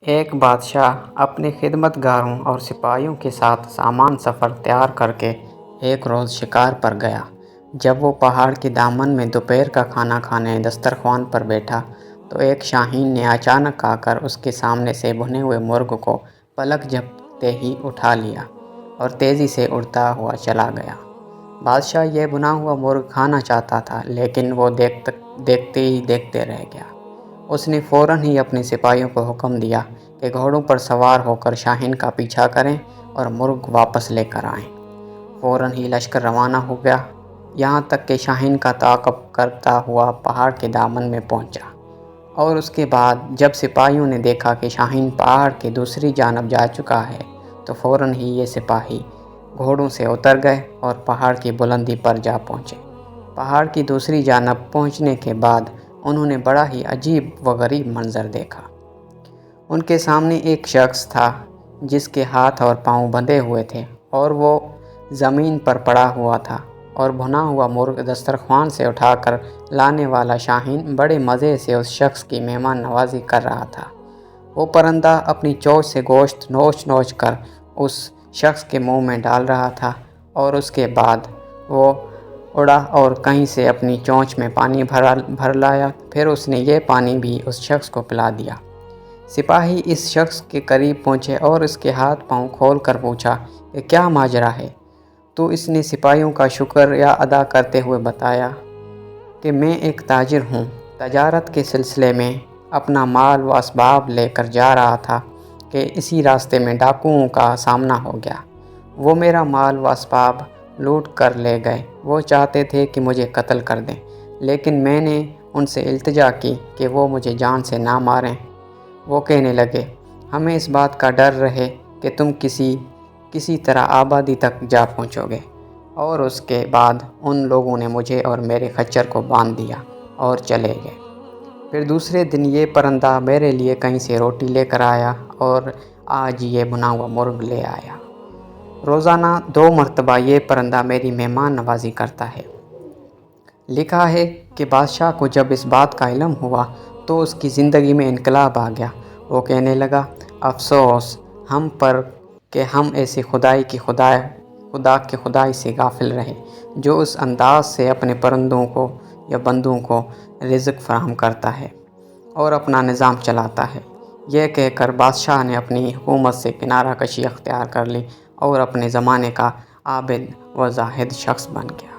ایک بادشاہ اپنے خدمت گاروں اور سپاہیوں کے ساتھ سامان سفر تیار کر کے ایک روز شکار پر گیا۔ جب وہ پہاڑ کے دامن میں دوپہر کا کھانا کھانے دسترخوان پر بیٹھا تو ایک شاہین نے اچانک آ کر اس کے سامنے سے بھنے ہوئے مرغ کو پلک جھپکتے ہی اٹھا لیا اور تیزی سے اڑتا ہوا چلا گیا۔ بادشاہ یہ بھنا ہوا مرغ کھانا چاہتا تھا، لیکن وہ دیکھتے ہی دیکھتے رہ گیا۔ اس نے فوراً ہی اپنے سپاہیوں کو حکم دیا کہ گھوڑوں پر سوار ہو کر شاہین کا پیچھا کریں اور مرغ واپس لے کر آئیں۔ فوراً ہی لشکر روانہ ہو گیا، یہاں تک کہ شاہین کا تعاقب کرتا ہوا پہاڑ کے دامن میں پہنچا، اور اس کے بعد جب سپاہیوں نے دیکھا کہ شاہین پہاڑ کے دوسری جانب جا چکا ہے تو فوراً ہی یہ سپاہی گھوڑوں سے اتر گئے اور پہاڑ کی بلندی پر جا پہنچے۔ پہاڑ کی دوسری جانب پہنچنے کے بعد انہوں نے بڑا ہی عجیب و غریب منظر دیکھا۔ ان کے سامنے ایک شخص تھا جس کے ہاتھ اور پاؤں بندھے ہوئے تھے اور وہ زمین پر پڑا ہوا تھا، اور بھنا ہوا مرغ دسترخوان سے اٹھا کر لانے والا شاہین بڑے مزے سے اس شخص کی مہمان نوازی کر رہا تھا۔ وہ پرندہ اپنی چونچ سے گوشت نوچ نوچ کر اس شخص کے منہ میں ڈال رہا تھا، اور اس کے بعد وہ اڑا اور کہیں سے اپنی چونچ میں پانی بھر لایا، پھر اس نے یہ پانی بھی اس شخص کو پلا دیا۔ سپاہی اس شخص کے قریب پہنچے اور اس کے ہاتھ پاؤں کھول کر پوچھا کہ کیا ماجرا ہے؟ تو اس نے سپاہیوں کا شکریہ ادا کرتے ہوئے بتایا کہ میں ایک تاجر ہوں، تجارت کے سلسلے میں اپنا مال و اسباب لے کر جا رہا تھا کہ اسی راستے میں ڈاکوؤں کا سامنا ہو گیا۔ وہ میرا مال و اسباب لوٹ کر لے گئے۔ وہ چاہتے تھے کہ مجھے قتل کر دیں، لیکن میں نے ان سے التجا کی کہ وہ مجھے جان سے نہ ماریں۔ وہ کہنے لگے، ہمیں اس بات کا ڈر رہے کہ تم کسی طرح آبادی تک جا پہنچو گے۔ اور اس کے بعد ان لوگوں نے مجھے اور میرے خچر کو باندھ دیا اور چلے گئے۔ پھر دوسرے دن یہ پرندہ میرے لیے کہیں سے روٹی لے کر آیا، اور آج یہ بھنا ہوا مرغ لے آیا۔ روزانہ 2 مرتبہ یہ پرندہ میری مہمان نوازی کرتا ہے۔ لکھا ہے کہ بادشاہ کو جب اس بات کا علم ہوا تو اس کی زندگی میں انقلاب آ گیا۔ وہ کہنے لگا، افسوس ہم پر کہ ہم ایسے خدا کے خدائی سے غافل رہے جو اس انداز سے اپنے پرندوں کو یا بندوں کو رزق فراہم کرتا ہے اور اپنا نظام چلاتا ہے۔ یہ کہہ کر بادشاہ نے اپنی حکومت سے کنارہ کشی اختیار کر لی اور اپنے زمانے کا عابد و زاہد شخص بن گیا۔